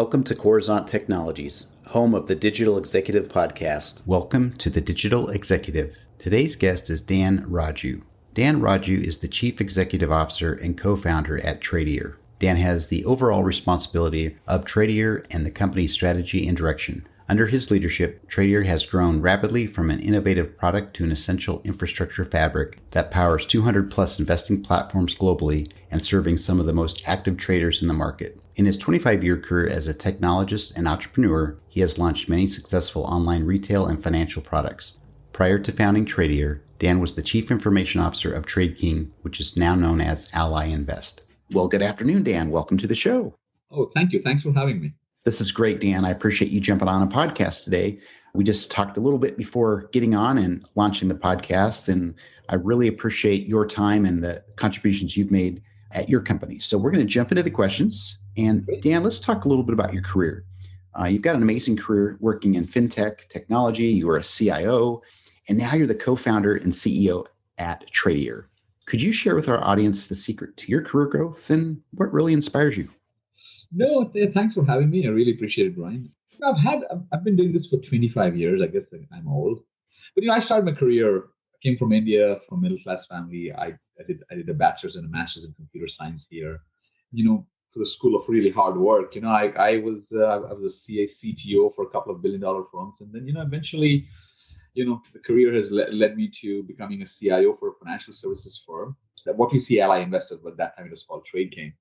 Welcome to Coruzant Technologies, home of the Digital Executive Podcast. Welcome to the Digital Executive. Today's guest is Dan Raju. Dan Raju is the Chief Executive Officer and co-founder at Tradier. Dan has the overall responsibility of Tradier and the company's strategy and direction. Under his leadership, Tradier has grown rapidly from an innovative product to an essential infrastructure fabric that powers 200 plus investing platforms globally and serving some of the most active traders in the market. In his 25-year career as a technologist and entrepreneur, he has launched many successful online retail and financial products. Prior to founding Tradier, Dan was the Chief Information Officer of TradeKing, which is now known as Ally Invest. Well, good afternoon, Dan. Welcome to the show. Oh, thank you. Thanks for having me. This is great, Dan. I appreciate you jumping on a podcast today. We just talked a little bit before getting on and launching the podcast, and I really appreciate your time and the contributions you've made at your company. So we're going to jump into the questions. And Dan, let's talk a little bit about your career. You've got an amazing career working in FinTech technology. You were a CIO, and now you're the co-founder and CEO at Tradier. Could you share with our audience the secret to your career growth and what really inspires you? No, thanks for having me. I really appreciate it, Brian. I've been doing this for 25 years. I guess I'm old. But, I started my career, I came from India, from a middle-class family. I did a bachelor's and a master's in computer science here. To the school of really hard work. I was a CTO for a couple of billion-dollar firms, and then eventually, the career has led me to becoming a CIO for a financial services firm. What you see, Ally Invest, but that time it was called TradeKing.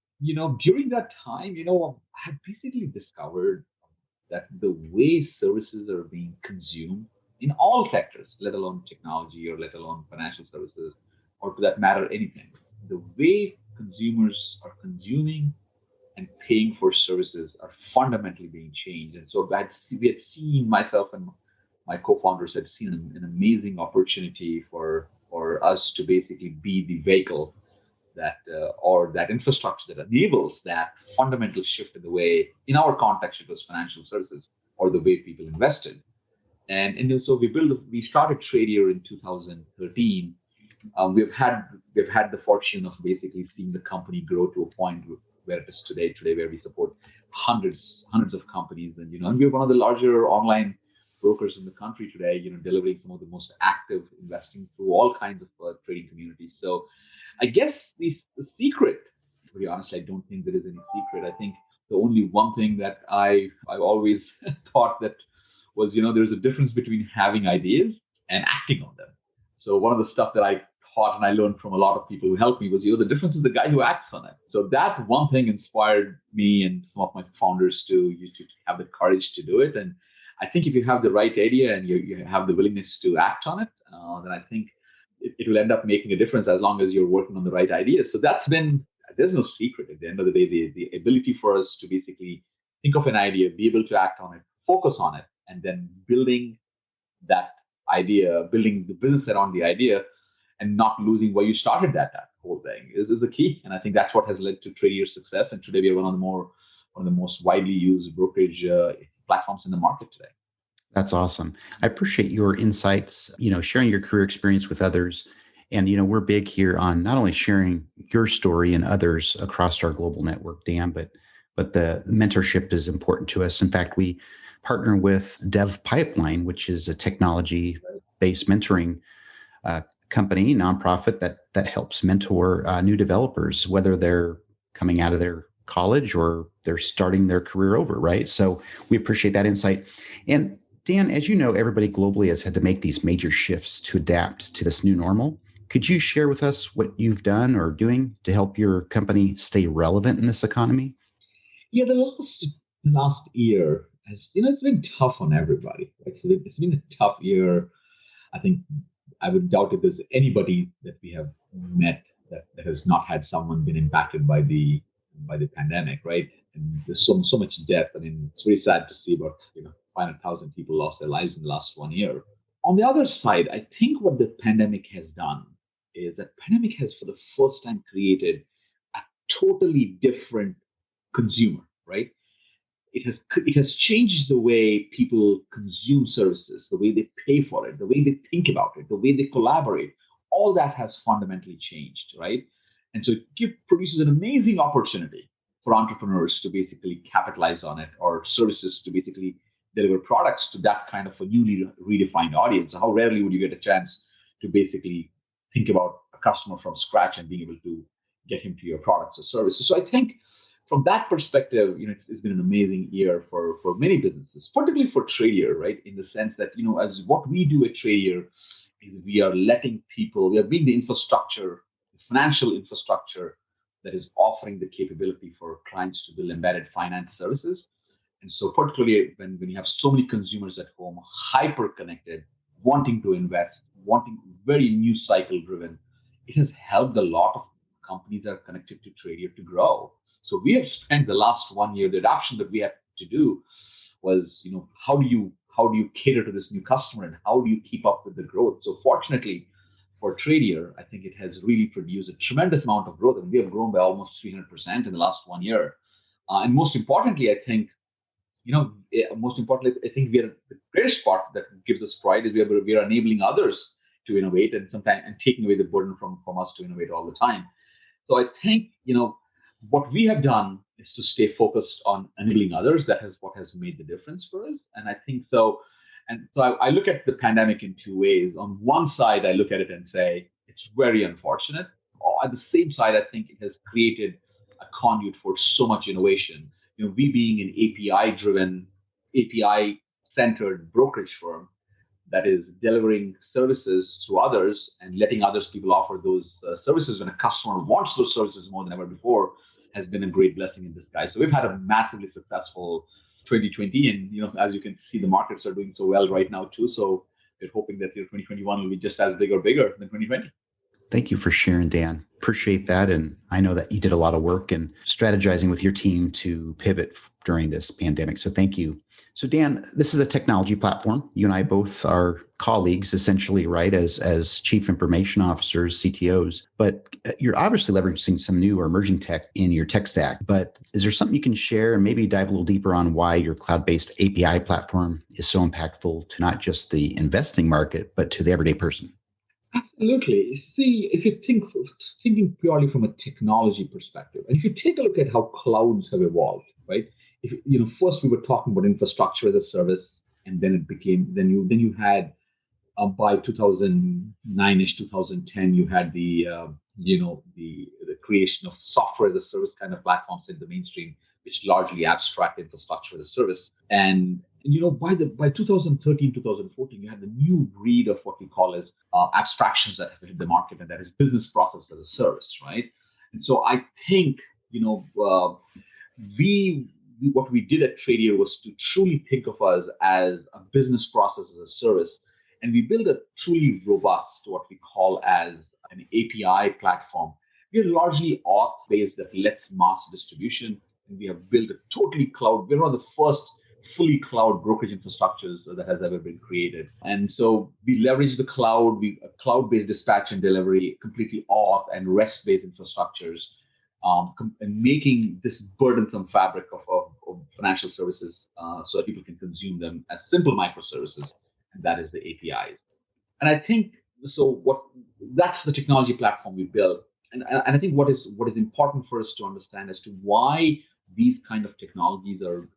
During that time, I had basically discovered that the way services are being consumed in all sectors, let alone technology or let alone financial services, or for that matter, anything, the way consumers are consuming and paying for services are fundamentally being changed. And so we had seen, myself and my co-founders had seen an amazing opportunity for us to basically be the vehicle that or that infrastructure that enables that fundamental shift in the way, in our context, it was financial services or the way people invested. And so we started Tradier in 2013. We've had the fortune of basically seeing the company grow to a point where it is today where we support hundreds of companies, and we're one of the larger online brokers in the country today, delivering some of the most active investing through all kinds of trading communities. So I guess the secret, to be honest, I don't think there is any secret. I think the only one thing that I've always thought that was, there's a difference between having ideas and acting on them. So one of the stuff that I taught and I learned from a lot of people who helped me was, the difference is the guy who acts on it. So that one thing inspired me and some of my founders to have the courage to do it. And I think if you have the right idea and you have the willingness to act on it, then I think it will end up making a difference as long as you're working on the right ideas. So there's no secret. At the end of the day, the ability for us to basically think of an idea, be able to act on it, focus on it, and then building that idea, building the business around the idea, and not losing where you started that whole thing is the key. And I think that's what has led to Tradier's success. And today we are one of the most widely used brokerage platforms in the market today. That's awesome. I appreciate your insights, sharing your career experience with others. And, we're big here on not only sharing your story and others across our global network, Dan, but the mentorship is important to us. In fact, we partner with Dev Pipeline, which is a technology-based mentoring company, nonprofit that helps mentor new developers, whether they're coming out of their college or they're starting their career over, right? So we appreciate that insight. And Dan, as you know, everybody globally has had to make these major shifts to adapt to this new normal. Could you share with us what you've done or doing to help your company stay relevant in this economy? Yeah, the last year has, it's been tough on everybody. Actually, it's been a tough year. I think I would doubt if there's anybody that we have met that has not had someone been impacted by the pandemic, right? And there's so much death. I mean, it's very sad to see about 500,000 people lost their lives in the last 1 year. On the other side, I think what the pandemic has done is that pandemic has for the first time created a totally different consumer, right? It has changed the way people consume services, the way they pay for it, the way they think about it, the way they collaborate. All that has fundamentally changed, right? And so it produces an amazing opportunity for entrepreneurs to basically capitalize on it, or services to basically deliver products to that kind of a newly redefined audience. How rarely would you get a chance to basically think about a customer from scratch and being able to get him to your products or services? So I think from that perspective, it's been an amazing year for many businesses, particularly for Tradier, right? In the sense that, as what we do at Tradier is we are we are being the infrastructure, the financial infrastructure that is offering the capability for clients to build embedded finance services. And so particularly when you have so many consumers at home, hyper connected, wanting to invest, wanting very new cycle driven, it has helped a lot of companies that are connected to Tradier to grow. So we have spent the last 1 year, the adoption that we had to do was, how do you cater to this new customer and how do you keep up with the growth? So fortunately for Tradier, I think it has really produced a tremendous amount of growth, and we have grown by almost 300% in the last 1 year. And most importantly, I think, I think we are the greatest part that gives us pride is we are enabling others to innovate and sometimes and taking away the burden from us to innovate all the time. So I think, what we have done is to stay focused on enabling others. That is what has made the difference for us. And I think so. And so I look at the pandemic in two ways. On one side, I look at it and say, it's very unfortunate. At the same side, I think it has created a conduit for so much innovation. We being an API-driven, API-centered brokerage firm, that is delivering services to others and letting others people offer those services when a customer wants those services more than ever before has been a great blessing in disguise. So we've had a massively successful 2020, and as you can see, the markets are doing so well right now too. So we're hoping that 2021 will be just as big or bigger than 2020. Thank you for sharing, Dan. Appreciate that. And I know that you did a lot of work in strategizing with your team to pivot during this pandemic. So thank you. So Dan, this is a technology platform. You and I both are colleagues, essentially, right, as chief information officers, CTOs. But you're obviously leveraging some new or emerging tech in your tech stack. But is there something you can share and maybe dive a little deeper on why your cloud-based API platform is so impactful to not just the investing market, but to the everyday person? Absolutely. See, if you thinking purely from a technology perspective, and if you take a look at how clouds have evolved, right? If first we were talking about infrastructure as a service, and then it became then you had by 2009ish, 2010, you had the creation of software as a service kind of platforms in the mainstream, which largely abstract infrastructure as a service. And by 2013, 2014, you had the new breed of what we call as abstractions that have hit the market, and that is business process as a service, right? And so I think what we did at Tradier was to truly think of us as a business process as a service, and we built a truly robust, what we call as an API platform. We are largely auth-based that lets mass distribution, and we have built a totally cloud. We're one of the first fully cloud brokerage infrastructures that has ever been created. And so we leverage the cloud, cloud-based dispatch and delivery, completely auth and REST-based infrastructures, and making this burdensome fabric of financial services so that people can consume them as simple microservices, and that is the APIs. And I think so. That's the technology platform we built, and I think what is important for us to understand as to why these kind of technologies are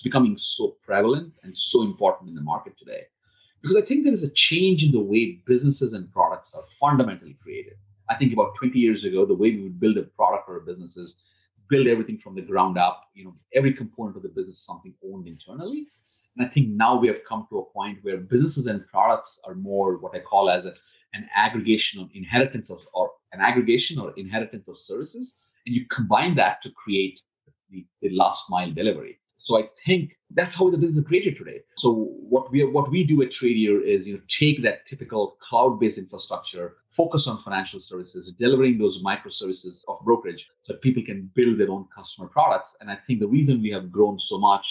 becoming so prevalent and so important in the market today, because I think there is a change in the way businesses and products are fundamentally created. I think about 20 years ago, the way we would build a product for a business is build everything from the ground up. Every component of the business is something owned internally. And I think now we have come to a point where businesses and products are more what I call as an aggregation or inheritance of services, and you combine that to create the last mile delivery. So I think that's how the business is created today. So what we do at Tradier is take that typical cloud-based infrastructure, focus on financial services, delivering those microservices of brokerage so that people can build their own customer products. And I think the reason we have grown so much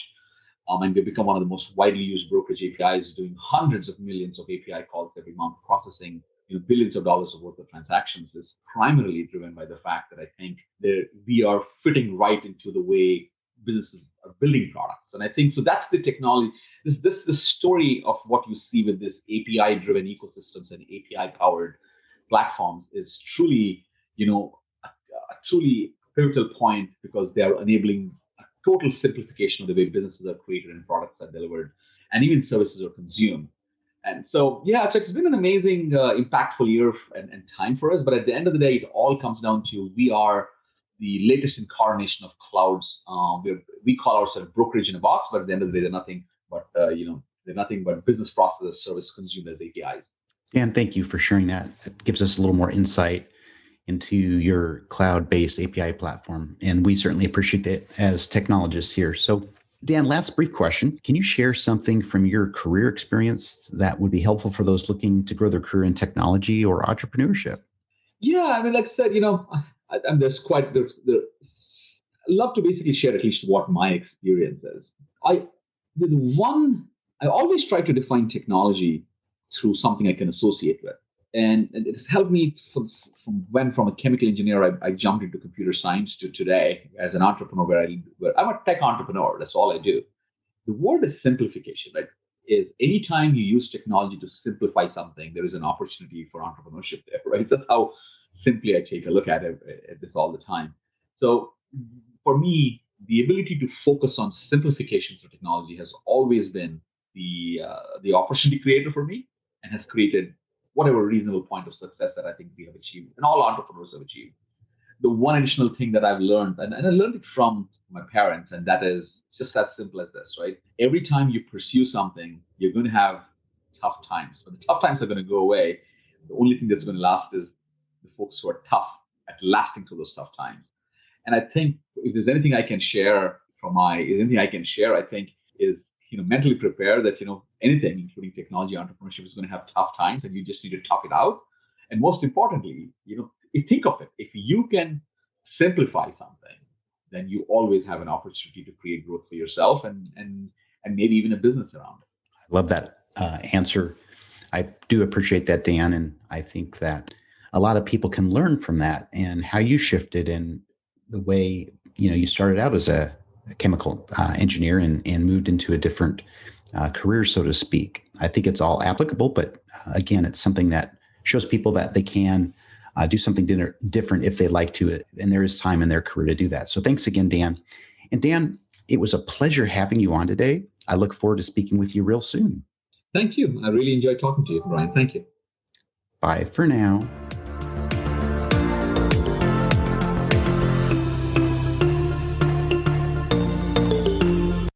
and we've become one of the most widely used brokerage APIs, doing hundreds of millions of API calls every month, processing billions of dollars worth of transactions, is primarily driven by the fact that I think we are fitting right into the way businesses are building products. And I think so that's the technology. The story of what you see with this API-driven ecosystems and API-powered platforms is truly, a truly pivotal point because they are enabling a total simplification of the way businesses are created and products are delivered, and even services are consumed. And so, yeah, so it's been an amazing, impactful year and time for us. But at the end of the day, it all comes down to we are the latest incarnation of clouds. We call ourselves brokerage in a box, but at the end of the day, they're nothing but they're nothing but business processes, service consumed as APIs. Dan, thank you for sharing that. It gives us a little more insight into your cloud-based API platform, and we certainly appreciate it as technologists here. So, Dan, last brief question. Can you share something from your career experience that would be helpful for those looking to grow their career in technology or entrepreneurship? Yeah, I mean, like I said, and I love to basically share at least what my experience is. I always try to define technology through something I can associate with, and it's helped me from a chemical engineer, I jumped into computer science to today as an entrepreneur, where I'm a tech entrepreneur. That's all I do. The word is simplification, right? Is anytime you use technology to simplify something, there is an opportunity for entrepreneurship there, right? That's how simply I take a look at this all the time. So for me, the ability to focus on simplification through technology has always been the opportunity creator for me, and has created whatever reasonable point of success that I think we have achieved and all entrepreneurs have achieved. The one additional thing that I've learned, and I learned it from my parents, and that is just as simple as this, right? Every time you pursue something, you're going to have tough times. But the tough times are going to go away. The only thing that's going to last is the folks who are tough at lasting through those tough times. And I think if there's anything I can share I think is, mentally prepare that, anything, including technology entrepreneurship, is going to have tough times, and you just need to tough it out. And most importantly, think of it. If you can simplify something, then you always have an opportunity to create growth for yourself and maybe even a business around it. I love that answer. I do appreciate that, Dan. And I think that a lot of people can learn from that and how you shifted and the way, you started out as a chemical engineer and moved into a different career, so to speak. I think it's all applicable, but again, it's something that shows people that they can do something different if they'd like to, and there is time in their career to do that. So thanks again, Dan. And Dan, it was a pleasure having you on today. I look forward to speaking with you real soon. Thank you. I really enjoyed talking to you, Brian. Thank you. Bye for now.